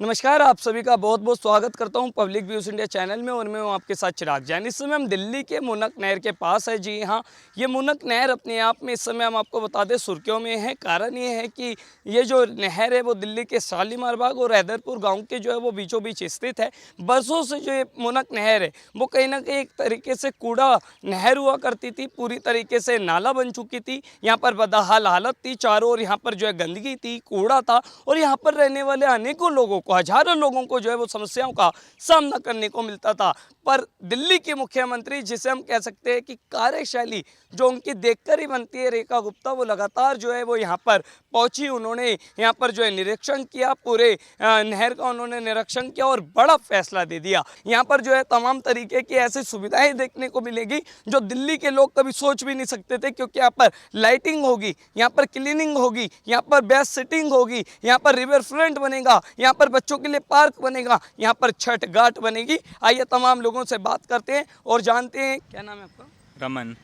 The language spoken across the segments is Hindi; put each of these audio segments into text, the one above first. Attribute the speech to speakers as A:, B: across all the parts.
A: नमस्कार, आप सभी का बहुत बहुत स्वागत करता हूं पब्लिक व्यूज़ इंडिया चैनल में और मैं हूं आपके साथ चिराग जैन। इस समय हम दिल्ली के मुनक नहर के पास है। जी हां, ये मुनक नहर अपने आप में इस समय हम आपको बता दें सुर्खियों में है। कारण ये है कि ये जो नहर है वो दिल्ली के शालीमार बाग और हैदरपुर गाँव के जो है वो बीचों बीच स्थित है। बरसों से जो ये मुनक नहर है वो कहीं ना कहीं एक तरीके से कूड़ा नहर हुआ करती थी, पूरी तरीके से नाला बन चुकी थी। यहाँ पर बदहाल हालत थी, चारों ओर यहाँ पर जो है गंदगी थी, कूड़ा था और यहाँ पर रहने वाले अनेकों लोगों को, हजारों लोगों को जो है वो समस्याओं का सामना करने को मिलता था। पर दिल्ली के मुख्यमंत्री, जिसे हम कह सकते हैं कि कार्यशैली जो उनकी देखकर ही बनती है, रेखा गुप्ता, वो लगातार जो है वो यहाँ पर पहुंची। उन्होंने यहाँ पर जो है निरीक्षण किया, पूरे नहर का उन्होंने निरीक्षण किया और बड़ा फैसला दे दिया। यहाँ पर जो है तमाम तरीके की ऐसी सुविधाएं देखने को मिलेगी जो दिल्ली के लोग कभी सोच भी नहीं सकते थे, क्योंकि यहाँ पर लाइटिंग होगी, यहाँ पर क्लीनिंग होगी, यहाँ पर बेस्ट सिटिंग होगी, यहाँ पर रिवर फ्रंट बनेगा, यहाँ पर बच्चों के लिए पार्क बनेगा, यहाँ पर छठ घाट बनेगी। आइए तमाम लोगों से बात करते हैं और जानते हैं। क्या नाम है आपका?
B: रमन।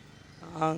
A: हाँ,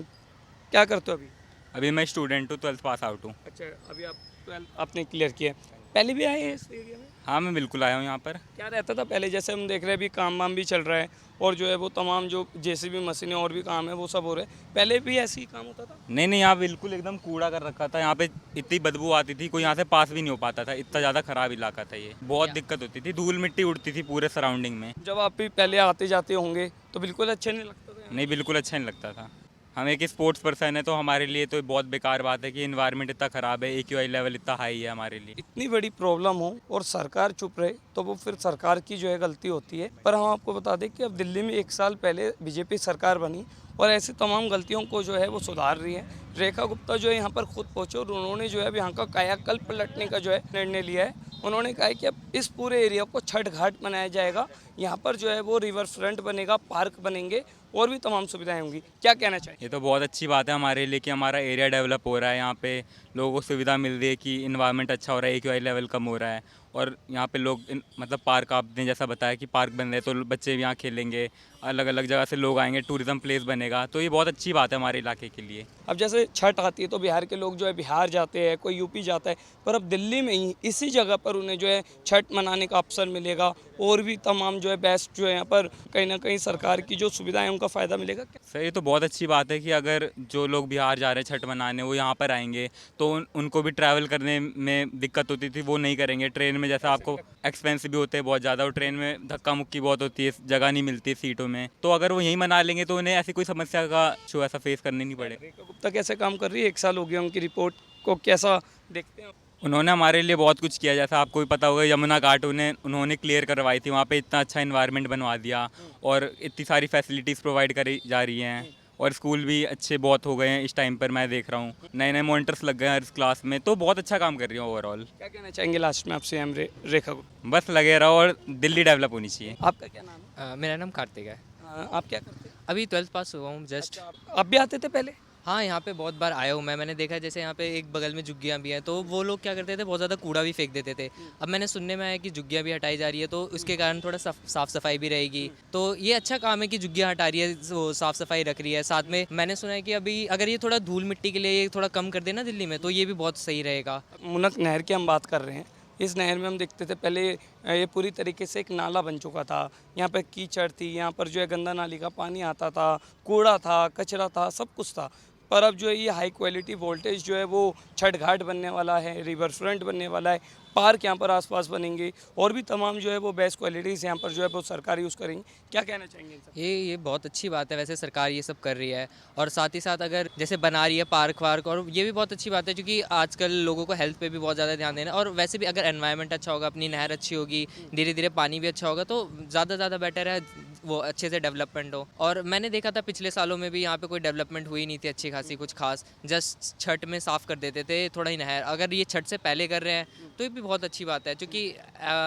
A: क्या करते हो अभी?
B: अभी मैं स्टूडेंट हूँ, 12th पास आउट हूँ।
A: अच्छा, अभी आप 12 आपने क्लियर किया है। पहले भी आए हैं इस एरिया में?
B: हाँ, मैं बिल्कुल आया हूँ यहाँ पर।
A: क्या रहता था पहले? जैसे हम देख रहे हैं अभी काम वाम भी चल रहा है और जो है वो तमाम जो जेसीबी मशीनें और भी काम है वो सब हो रहे हैं। पहले भी ऐसे ही काम होता था?
B: नहीं नहीं, यहाँ बिल्कुल एकदम कूड़ा कर रखा था। यहाँ पे इतनी बदबू आती थी, कोई यहाँ से पास भी नहीं हो पाता था। इतना ज़्यादा ख़राब इलाका था ये, बहुत दिक्कत होती थी, धूल मिट्टी उड़ती थी पूरे सराउंडिंग में।
A: जब आप भी पहले आते जाते होंगे तो बिल्कुल अच्छे नहीं लगता था?
B: नहीं, बिल्कुल अच्छा नहीं लगता था। हम एक स्पोर्ट्स पर्सन है तो हमारे लिए तो बहुत बेकार बात है कि इन्वायरमेंट इतना ख़राब है, AQI लेवल इतना हाई है हमारे लिए।
A: इतनी बड़ी प्रॉब्लम हो और सरकार चुप रहे तो वो फिर सरकार की जो है गलती होती है। पर हम आपको बता दें कि अब दिल्ली में 1 साल पहले बीजेपी सरकार बनी और ऐसी तमाम गलतियों को जो है वो सुधार रही है। रेखा गुप्ता जो है यहाँ पर खुद पहुँचे और उन्होंने जो है अब यहाँ का कायाकल्प पलटने का जो है निर्णय लिया है। उन्होंने कहा है कि अब इस पूरे एरिया को छठ घाट बनाया जाएगा, यहाँ पर जो है वो रिवर फ्रंट बनेगा, पार्क बनेंगे और भी तमाम सुविधाएं होंगी। क्या कहना चाहिए?
B: ये तो बहुत अच्छी बात है हमारे लिए कि हमारा एरिया डेवलप हो रहा है। यहाँ पे लोगों को सुविधा मिल रही है कि इन्वायरमेंट अच्छा हो रहा है, AQI लेवल कम हो रहा है और यहाँ पे लोग मतलब पार्क, आपने जैसा बताया कि पार्क बन रहे हैं तो बच्चे भी यहाँ खेलेंगे, अलग अलग जगह से लोग आएंगे, टूरिज्म प्लेस बनेगा, तो ये बहुत अच्छी बात है हमारे इलाके के लिए।
A: अब जैसे छठ आती है तो बिहार के लोग जो है बिहार जाते हैं, कोई यूपी जाता है, पर अब दिल्ली में ही इसी जगह पर उन्हें जो है छठ मनाने का अवसर मिलेगा और भी तमाम जो है बेस्ट जो है यहाँ पर कहीं ना कहीं सरकार की जो सुविधाएं उनका फ़ायदा मिलेगा।
B: सर, ये तो बहुत अच्छी बात है कि अगर जो लोग बिहार जा रहे हैं छठ मनाने, वो यहाँ पर आएंगे तो उनको भी ट्रैवल करने में दिक्कत होती थी, वो नहीं करेंगे। ट्रेन में जैसा आपको एक्सपेंस भी होते हैं बहुत ज़्यादा और ट्रेन में धक्का मुक्की बहुत होती है, जगह नहीं मिलती सीटों में, तो अगर वो यहीं मना लेंगे तो उन्हें ऐसी कोई समस्या का जो ऐसा फेस करनी नहीं पड़े।
A: रेखा गुप्ता कैसे काम कर रही है? 1 साल हो गया उनकी रिपोर्ट को, कैसा देखते हैं आप?
B: उन्होंने हमारे लिए बहुत कुछ किया, जैसा आपको भी पता होगा यमुना घाट उन्होंने क्लियर करवाई थी, वहाँ पे इतना अच्छा इन्वायरमेंट बनवा दिया और इतनी सारी फैसिलिटीज़ प्रोवाइड करी जा रही हैं और स्कूल भी अच्छे बहुत हो गए हैं इस टाइम पर। मैं देख रहा हूँ नए नए मॉनिटर्स लग गए हैं हर क्लास में, तो बहुत अच्छा काम कर रही है ओवरऑल।
A: क्या कहना चाहेंगे लास्ट में आपसे हम रेखा गुप्ता?
B: बस लगे रहो और दिल्ली डेवलप होनी चाहिए।
A: आपका क्या नाम है?
C: मेरा नाम कार्तिक है।
A: आप क्या करते हैं?
C: अभी 12th पास हुआ हूँ जस्ट।
A: आप भी आते थे पहले?
C: हाँ, यहाँ पे बहुत बार आया हूँ मैंने देखा है, जैसे यहाँ पे एक बगल में झुग्गियाँ भी हैं तो वो लोग क्या करते थे, बहुत ज़्यादा कूड़ा भी फेंक देते थे। अब मैंने सुनने में आया कि झुग्गियाँ भी हटाई जा रही है तो उसके कारण थोड़ा साफ सफाई भी रहेगी, तो ये अच्छा काम है कि झुग्गियाँ हटा रही है, वो साफ़ सफाई रख रही है। साथ में मैंने सुना है कि अभी अगर ये थोड़ा धूल मिट्टी के लिए ये थोड़ा कम कर देना दिल्ली में तो ये भी बहुत सही रहेगा।
A: मुनक नहर की हम बात कर रहे हैं। इस नहर में हम देखते थे पहले ये पूरी तरीके से एक नाला बन चुका था। यहाँ पर कीचड़ थी, यहाँ पर जो है गंदा नाली का पानी आता था, कूड़ा था, कचरा था, सब कुछ था। पर अब जो है ये हाई क्वालिटी वोल्टेज जो है वो छठ घाट बनने वाला है, रिवर फ्रंट बनने वाला है, पार्क यहाँ पर आसपास बनेंगे और भी तमाम जो है वो बेस्ट क्वालिटीज़ यहाँ पर जो है वो सरकार यूज़ करेंगी। क्या कहना चाहेंगे इन सब?
C: ये बहुत अच्छी बात है, वैसे सरकार ये सब कर रही है और साथ ही साथ अगर जैसे बना रही है पार्क वार्क, और ये भी बहुत अच्छी बात है क्योंकि आजकल लोगों को हेल्थ पे भी बहुत ज़्यादा ध्यान देना है और वैसे भी अगर एनवायरनमेंट अच्छा होगा, अपनी नहर अच्छी होगी, धीरे धीरे पानी भी अच्छा होगा तो ज़्यादा बेटर है वो अच्छे से डेवलपमेंट हो। और मैंने देखा था पिछले सालों में भी यहाँ पे कोई डेवलपमेंट हुई नहीं थी अच्छी खासी कुछ खास, जस्ट छठ में साफ़ कर देते थे थोड़ा ही नहर। अगर ये छठ से पहले कर रहे हैं तो ये भी बहुत अच्छी बात है क्योंकि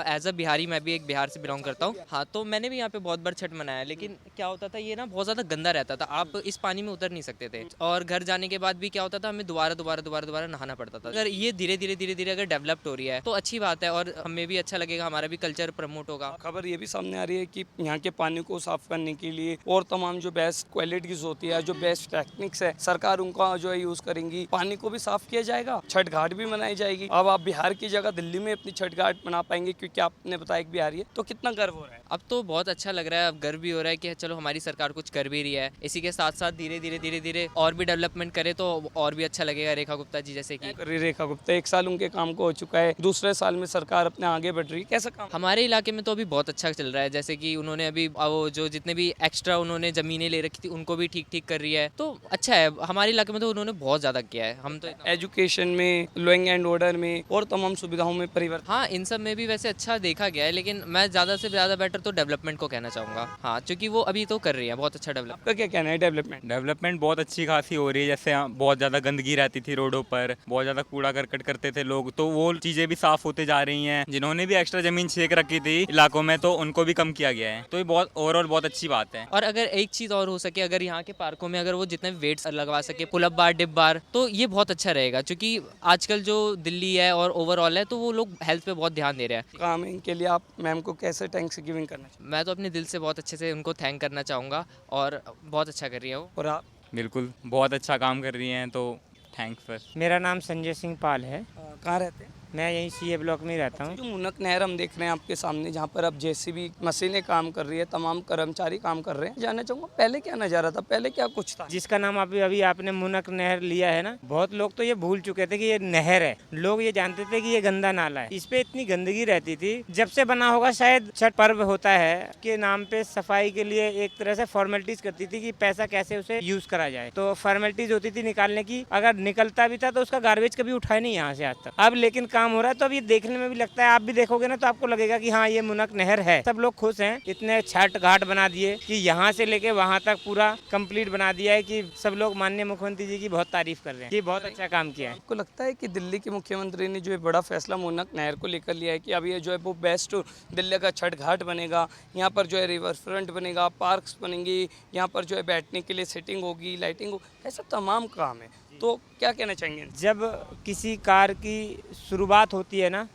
C: एज अ बिहारी, मैं भी एक बिहार से बिलोंग करता हूँ। हाँ, तो मैंने भी यहाँ पे बहुत बार छठ मनाया, लेकिन क्या होता था ये ना बहुत ज़्यादा गंदा रहता था, आप इस पानी में उतर नहीं सकते थे और घर जाने के बाद भी क्या होता था, हमें दोबारा नहाना पड़ता था। अगर ये धीरे धीरे अगर डेवलप्ड हो रही है तो अच्छी बात है और हमें भी अच्छा लगेगा, हमारा भी कल्चर प्रमोट होगा।
A: खबर ये भी सामने आ रही है कि यहाँ के पानी को साफ करने के लिए और तमाम जो बेस्ट क्वालिटीज होती है, जो बेस्ट टेक्निक्स है, सरकार उनका जो है यूज़ करेंगी। पानी को भी साफ किया जाएगा, छठ घाट भी मनाई जाएगी। अब आप बिहार की जगह दिल्ली दिल्ली में अपनी छठ घाट मना पाएंगे, क्योंकि आपने बताया कि बिहारी है, तो कितना गर्व हो रहा है?
C: अब तो बहुत अच्छा लग रहा है, अब गर्व भी हो रहा है कि चलो हमारी सरकार कुछ कर भी रही है। इसी के साथ साथ धीरे धीरे और भी डेवलपमेंट करे तो और भी अच्छा लगेगा। रेखा गुप्ता जी जैसे कि
A: कर रही रेखा गुप्ता, 1 साल उनके काम को हो चुका है, दूसरे साल में सरकार अपने आगे बढ़ रही है, कैसा काम?
C: हमारे इलाके में तो अभी बहुत अच्छा चल रहा है। जैसे कि उन्होंने अभी वो जो जितने भी एक्स्ट्रा उन्होंने ज़मीनें ले रखी थी उनको भी ठीक ठीक कर रही है, तो अच्छा है। हमारे इलाके में तो उन्होंने बहुत ज़्यादा किया है। हम तो
A: एजुकेशन में, लॉइंग एंड ऑर्डर में और तमाम सुविधाओं में परिवर्तन।
C: हाँ, इन सब में भी वैसे अच्छा देखा गया है, लेकिन मैं ज़्यादा से ज़्यादा बेटर तो डेवलपमेंट को कहना चाहूँगा। हाँ, क्योंकि वो अभी तो कर रही है बहुत अच्छा डेवलप।
A: आपका क्या कहना है डेवलपमेंट?
B: डेवलपमेंट बहुत अच्छी खासी हो रही है। जैसे बहुत ज़्यादा गंदगी रहती थी रोडों पर, बहुत ज़्यादा कूड़ा करकट करते थे लोग, तो वो चीज़ें भी साफ़ होते जा रही हैं। जिन्होंने भी एक्स्ट्रा ज़मीन छेक रखी थी इलाकों में, तो उनको भी कम किया गया है, तो ये बहुत ओवरऑल बहुत अच्छी बात है।
C: और अगर एक चीज़ और हो सके, अगर यहाँ के पार्कों में अगर वो जितने वेट्स लगवा सके, पुलअप बार, डिप बार, तो ये बहुत अच्छा रहेगा। क्योंकि आजकल जो दिल्ली है और ओवरऑल है, तो वो लोग हेल्थ पे बहुत ध्यान दे रहे हैं।
A: काम है, इनके लिए आप मैम को कैसे थैंक्स गिविंग करना चाहिए?
C: मैं तो अपने दिल से बहुत अच्छे से उनको थैंक करना चाहूँगा, और बहुत अच्छा कर रही है वो।
A: और आप?
B: बिल्कुल बहुत अच्छा काम कर रही हैं, तो थैंक्स फॉर।
D: मेरा नाम संजय सिंह पाल है।
A: कहाँ रहते हैं?
D: मैं यहीं सीए ब्लॉक में ही रहता हूँ।
A: जो मुनक नहर हम देख रहे हैं आपके सामने, जहाँ पर अब जेसीबी मशीनें काम कर रही है, तमाम कर्मचारी काम कर रहे हैं, जानना चाहूँगा पहले क्या नज़ारा था, पहले क्या कुछ था?
D: जिसका नाम अभी अभी आपने मुनक नहर लिया है ना, बहुत लोग तो ये भूल चुके थे कि ये नहर है। लोग ये जानते थे कि ये गंदा नाला है। इस पे इतनी गंदगी रहती थी। जब से बना होगा, शायद छठ पर्व होता है के नाम पे सफाई के लिए एक तरह से फॉर्मेलिटीज करती थी कि पैसा कैसे उसे यूज करा जाए। तो फॉर्मेलिटीज होती थी निकालने की। अगर निकलता भी था तो उसका गार्बेज कभी उठाए नहीं यहाँ से आज तक। अब लेकिन काम हो रहा है, तो अब ये देखने में भी लगता है, आप भी देखोगे ना तो आपको लगेगा कि हाँ, ये मुनक नहर है। सब लोग खुश हैं। इतने छठ घाट बना दिए कि यहाँ से लेके वहाँ तक पूरा कंप्लीट बना दिया है कि सब लोग माननीय मुख्यमंत्री जी की बहुत तारीफ कर रहे हैं कि बहुत अच्छा काम किया है।
A: आपको लगता है कि दिल्ली के मुख्यमंत्री ने जो ये बड़ा फैसला मुनक नहर को लेकर लिया है कि अब ये जो है वो बेस्ट दिल्ली का छठ घाट बनेगा, यहाँ पर जो है रिवर फ्रंट बनेगा, पार्क्स बनेंगे, यहाँ पर जो है बैठने के लिए सेटिंग होगी, लाइटिंग होगी, ऐसा तमाम काम है, तो क्या कहना चाहेंगे?
D: जब किसी कार की शुरुआत होती है ना,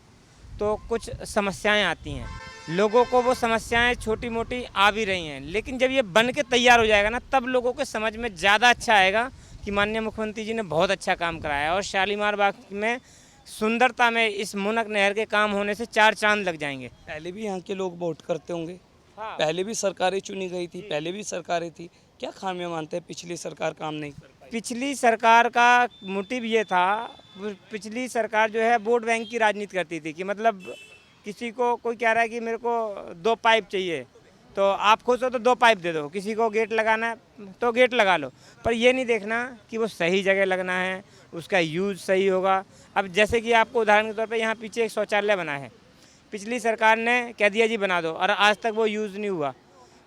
D: तो कुछ समस्याएं आती हैं। लोगों को वो समस्याएं छोटी मोटी आ भी रही हैं, लेकिन जब ये बन के तैयार हो जाएगा ना, तब लोगों के समझ में ज़्यादा अच्छा आएगा कि माननीय मुख्यमंत्री जी ने बहुत अच्छा काम कराया है। और शालीमार बाग में सुंदरता में इस मुनक नहर के काम होने से 4 चांद लग जाएंगे।
A: पहले भी यहाँ के लोग वोट करते होंगे,
D: हाँ।
A: पहले भी सरकारें चुनी गई थी, पहले भी सरकारें थी, क्या खामियां मानते हैं पिछली सरकार काम नहीं कर पाई?
D: पिछली सरकार का मोटिव ये था, पिछली सरकार जो है वोट बैंक की राजनीति करती थी कि मतलब किसी को कोई कह रहा है कि मेरे को 2 पाइप चाहिए, तो आप खुश हो तो 2 पाइप दे दो। किसी को गेट लगाना है तो गेट लगा लो, पर ये नहीं देखना कि वो सही जगह लगना है, उसका यूज़ सही होगा। अब जैसे कि आपको उदाहरण के तौर पे यहाँ पीछे एक शौचालय बना है, पिछली सरकार ने कह दिया जी बना दो, और आज तक वो यूज़ नहीं हुआ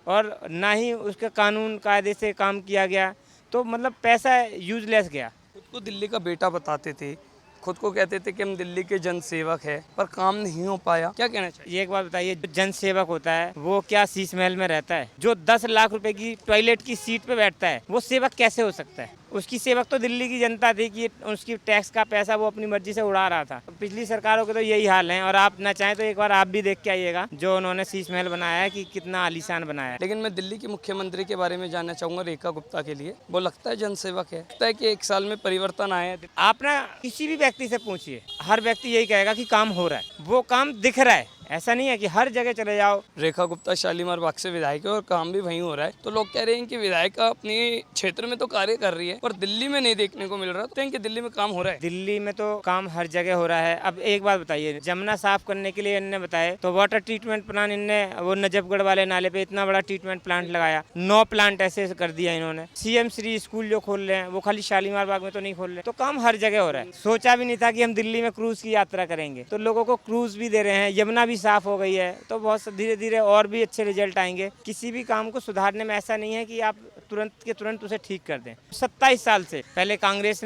D: और ना ही उसके कानून कायदे से काम किया गया, तो मतलब पैसा यूजलेस गया।
A: खुद को दिल्ली का बेटा बताते थे, खुद को कहते थे कि हम दिल्ली के जनसेवक हैं, पर काम नहीं हो पाया, क्या कहना चाहिए?
D: ये एक बात बताइए, जो जन सेवक होता है वो क्या शीश महल में रहता है? जो 10 लाख रुपए की टॉयलेट की सीट पे बैठता है, वो सेवक कैसे हो सकता है? उसकी सेवक तो दिल्ली की जनता थी कि उसकी टैक्स का पैसा वो अपनी मर्जी से उड़ा रहा था। पिछली सरकारों के तो यही हाल है, और आप ना चाहें तो एक बार आप भी देख के आइएगा जो उन्होंने शीश महल बनाया है कि कितना आलीशान बनाया है।
A: लेकिन मैं दिल्ली के मुख्यमंत्री के बारे में जानना चाहूंगा, रेखा गुप्ता के लिए, वो लगता है जनसेवक है, लगता है कि 1 साल में परिवर्तन आया है?
D: आप ना किसी भी व्यक्ति से पूछिए, हर व्यक्ति यही कहेगा कि काम हो रहा है, वो काम दिख रहा है। ऐसा नहीं है कि हर जगह चले जाओ।
A: रेखा गुप्ता शालीमार बाग से विधायक है और काम भी वहीं हो रहा है, तो लोग कह रहे हैं कि विधायक अपने क्षेत्र में तो कार्य कर रही है, पर दिल्ली में नहीं देखने को मिल रहा, तो कि दिल्ली में काम हो रहा है।
D: दिल्ली में तो काम हर जगह हो रहा है। अब एक बात बताइए, जमुना साफ करने के लिए इनने बताए तो वाटर ट्रीटमेंट प्लांट, इनने वो नजफगढ़ वाले नाले पे इतना बड़ा ट्रीटमेंट प्लांट लगाया, 9 प्लांट ऐसे कर दिया इन्होंने। सीएम श्री स्कूल जो खोल रहे हैं वो खाली शालीमार बाग में तो नहीं खोल रहे, तो काम हर जगह हो रहा है। सोचा भी नहीं था कि हम दिल्ली में क्रूज की यात्रा करेंगे, तो लोगों को क्रूज भी दे रहे हैं, यमुना भी साफ हो गई है, तो बहुत धीरे धीरे और भी अच्छे रिजल्ट आएंगे। किसी भी काम को सुधारने में ऐसा नहीं है कि आप तुरंत के तुरंत उसे ठीक कर दें। 27 साल से पहले कांग्रेस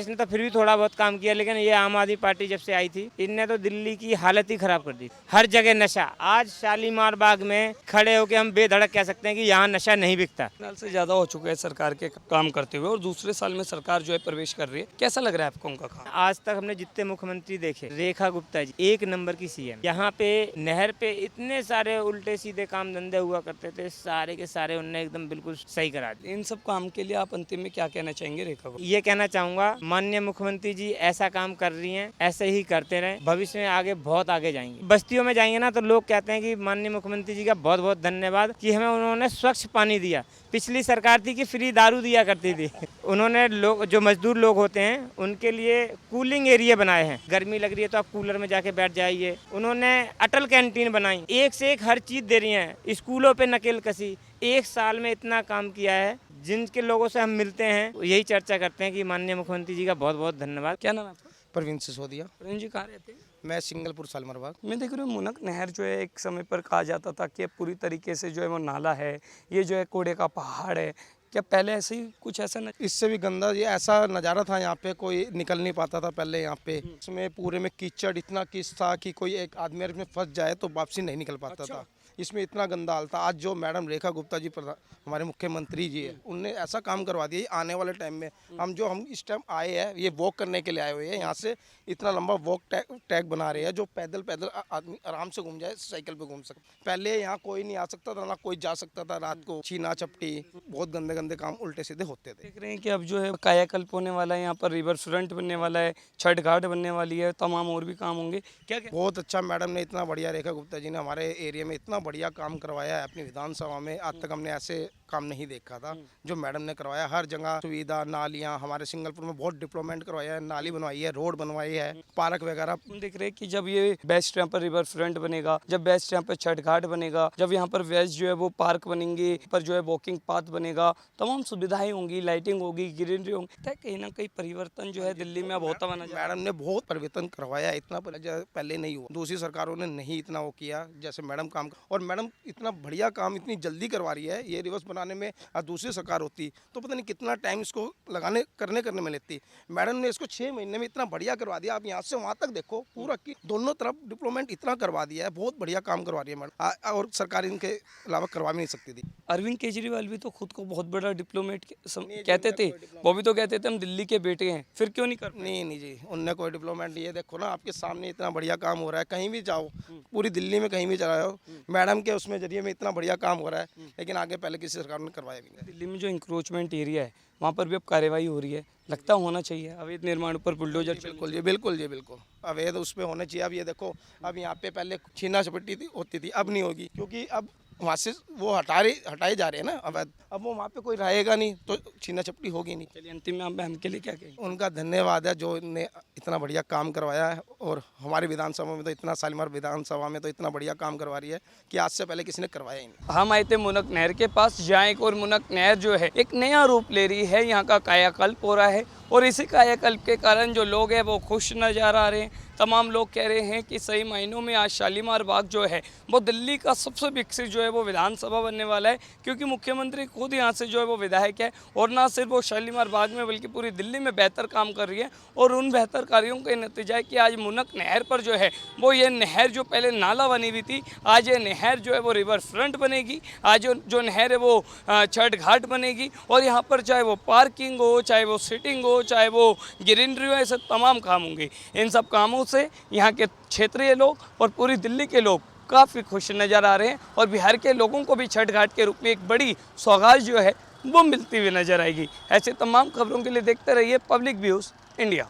D: ने तो फिर भी थोड़ा बहुत काम किया, लेकिन ये आम आदमी पार्टी जब से आई थी, इनने तो दिल्ली की हालत ही खराब कर दी। हर जगह नशा। आज शालीमार बाग में खड़े होकर हम बेधड़क कह सकते हैं कि यहाँ नशा नहीं बिकता।
A: साल से ज्यादा हो चुका है सरकार के काम करते हुए, और दूसरे साल में सरकार जो है प्रवेश कर रही है, कैसा लग रहा है आपको उनका काम?
D: आज तक हमने जितने मुख्यमंत्री देखे, रेखा गुप्ता जी 1 नंबर की सीएम। यहाँ पे नहर पे इतने सारे उल्टे सीधे काम धंधे हुआ करते थे, सारे के सारे उनने एकदम बिल्कुल सही करा दिए।
A: इन सब काम के लिए आप अंतिम में क्या कहना चाहेंगे रेखा को?
D: ये कहना चाहूँगा चाहूंगा माननीय मुख्यमंत्री जी ऐसा काम कर रही हैं, ऐसे ही करते रहें, भविष्य में आगे बहुत आगे जाएंगे। बस्तियों में जाएंगे ना तो लोग कहते हैं कि माननीय मुख्यमंत्री जी का बहुत बहुत धन्यवाद कि हमें उन्होंने स्वच्छ पानी दिया। पिछली सरकार थी कि फ्री दारू दिया करती थी। उन्होंने लोग जो मजदूर लोग होते हैं उनके लिए कूलिंग एरिया बनाए हैं, गर्मी लग रही है तो आप कूलर में जाके बैठ जाइए। उन्होंने अटल कैंटीन बनाई, एक से एक हर चीज दे रही हैं। स्कूलों पे नकेल कसी, एक साल में इतना काम किया है। जिनके लोगों से हम मिलते हैं यही चर्चा करते हैं कि माननीय मुख्यमंत्री जी का बहुत बहुत धन्यवाद।
A: क्या नाम है आपका?
E: प्रवीण सिसोदिया।
A: प्रवीण जी कहाँ रहते हैं?
E: मैं सिंगलपुर शालीमार बाग।
A: मैं देख रहा हूँ मुनक नहर जो है एक समय पर कहा जाता था कि पूरी तरीके से जो है वो नाला है, ये जो है कूड़े का पहाड़ है। क्या पहले ऐसे ही कुछ ऐसा न...
E: इससे भी गंदा ये ऐसा नज़ारा था, यहाँ पे कोई निकल नहीं पाता था पहले यहाँ पे। इसमें पूरे में कीचड़, इतना कीच था कि कोई एक आदमी अगर इसमें फंस जाए तो वापसी नहीं निकल पाता था। इसमें इतना गंदा हाल था। आज जो मैडम रेखा गुप्ता जी हमारे मुख्यमंत्री जी है, उनने ऐसा काम करवा दिया। आने वाले टाइम में हम इस टाइम आए हैं, ये वॉक करने के लिए आए हुए हैं। यहाँ से इतना लंबा वॉक टैग बना रहे हैं जो पैदल आदमी आराम से घूम जाए, साइकिल पे घूम सकता। पहले यहाँ कोई नहीं आ सकता था, ना कोई जा सकता था। रात को छीना चपटी, बहुत गंदे गंदे काम उल्टे सीधे होते थे।
A: देख रहे हैं कि अब जो है कायाकल्प होने वाला है, यहाँ पर रिवर फ्रंट बनने वाला है, छठ घाट बनने वाली है, तमाम और भी काम होंगे। क्या क्या
E: बहुत अच्छा मैडम ने इतना बढ़िया, रेखा गुप्ता जी ने हमारे एरिया में इतना बढ़िया काम करवाया है अपनी विधानसभा में। आज तक हमने ऐसे काम नहीं देखा था जो मैडम ने करवाया। हर जगह सुविधा, नालियाँ, हमारे सिंगलपुर में बहुत डेवलपमेंट करवाया है, नाली बनवाई है, रोड बनवाई है, पार्क वगैरह।
A: हम देख रहे हैं कि जब ये बेस्ट यहाँ पर रिवर फ्रंट बनेगा, जब बेस्ट यहाँ पर छठ घाट बनेगा, जब यहाँ पर वेस्ट जो है वो पार्क बनेंगे, पर जो है वॉकिंग पाथ बनेगा, तमाम सुविधाएं होंगी, लाइटिंग होगी, ग्रीनरी होंगी, तो कहीं ना कहीं परिवर्तन जो है दिल्ली में अब होता हुआ नजर।
E: मैडम ने बहुत परिवर्तन करवाया, इतना पहले नहीं हुआ। दूसरी सरकारों ने नहीं इतना वो किया जैसे मैडम काम। और मैडम इतना बढ़िया काम इतनी जल्दी करवा रही है। ये रिवर्स बनाने में दूसरी सरकार होती तो पता नहीं कितना टाइम इसको लगाने करने में लेती। मैडम ने इसको 6 महीने में इतना बढ़िया करवा दिया। आप यहाँ से वहाँ तक देखो, पूरा की दोनों तरफ डेवलपमेंट इतना करवा दिया है। बहुत बढ़िया काम करवा रही है मैडम, और सरकार इनके अलावा करवा भी नहीं सकती थी।
A: अरविंद केजरीवाल भी तो खुद को बहुत बड़ा डिप्लोमेट कहते थे, वो भी तो कहते थे हम दिल्ली के बेटे हैं, फिर क्यों नहीं कर?
E: नहीं जी, उनने कोई डेवलपमेंट। ये देखो ना, आपके सामने इतना बढ़िया काम हो रहा है। कहीं भी जाओ, पूरी दिल्ली में कहीं भी जाओ, मैडम के उसमें जरिए में इतना बढ़िया काम हो रहा है। लेकिन आगे पहले किसी सरकार ने करवाया भी नहीं।
A: दिल्ली में जो इंक्रोचमेंट एरिया है वहाँ पर भी अब कार्रवाई हो रही है, लगता होना चाहिए अवैध निर्माण पर बुलडोजर।
E: बिल्कुल जी, बिल्कुल जी, बिल्कुल अवैध उस पर होने चाहिए। अब ये देखो, अब यहाँ पे पहले छीना झपटी होती थी, अब नहीं होगी, क्योंकि अब वहाँ से वो हटाए जा रहे हैं ना अवैध। अब वो वहाँ पे कोई रहेगा नहीं तो छीना चपटी होगी नहीं।
A: चलिए अंतिम में आप हमके लिए क्या कहेंगे?
E: उनका धन्यवाद है जो ने इतना बढ़िया काम करवाया है। और हमारी विधानसभा में तो इतना, शालीमार विधानसभा में तो इतना बढ़िया काम करवा रही है कि आज से पहले किसी ने करवाया ही नहीं।
A: हम आए थे मुनक नहर के पास, जहाँ एक और मुनक नहर जो है एक नया रूप ले रही है। यहाँ का कायाकल्प हो रहा है और इसी कायाकल्प के कारण जो लोग हैं वो खुश नज़र आ रहे हैं। तमाम लोग कह रहे हैं कि सही मायनों में आज शालीमार बाग जो है वो दिल्ली का सबसे विकसित जो है वो विधानसभा बनने वाला है, क्योंकि मुख्यमंत्री खुद यहाँ से जो है वो विधायक है। और ना सिर्फ वो शालीमार बाग में बल्कि पूरी दिल्ली में बेहतर काम कर रही है। और उन बेहतर कार्यों का नतीजा है कि आज मुनक नहर पर जो है वो ये नहर जो पहले नाला बनी हुई थी, आज ये नहर जो है वो रिवर फ्रंट बनेगी। आज जो नहर है वो छठ घाट बनेगी। और यहाँ पर चाहे वो पार्किंग हो, चाहे वो सिटिंग हो, चाहे वो ग्रीनरी हो, ऐसे तमाम काम होंगे। इन सब कामों से यहाँ के क्षेत्रीय लोग और पूरी दिल्ली के लोग काफ़ी खुश नज़र आ रहे हैं। और बिहार के लोगों को भी छठ घाट के रूप में एक बड़ी सौगात जो है वो मिलती हुई नजर आएगी। ऐसे तमाम खबरों के लिए देखते रहिए पब्लिक व्यूज़ इंडिया।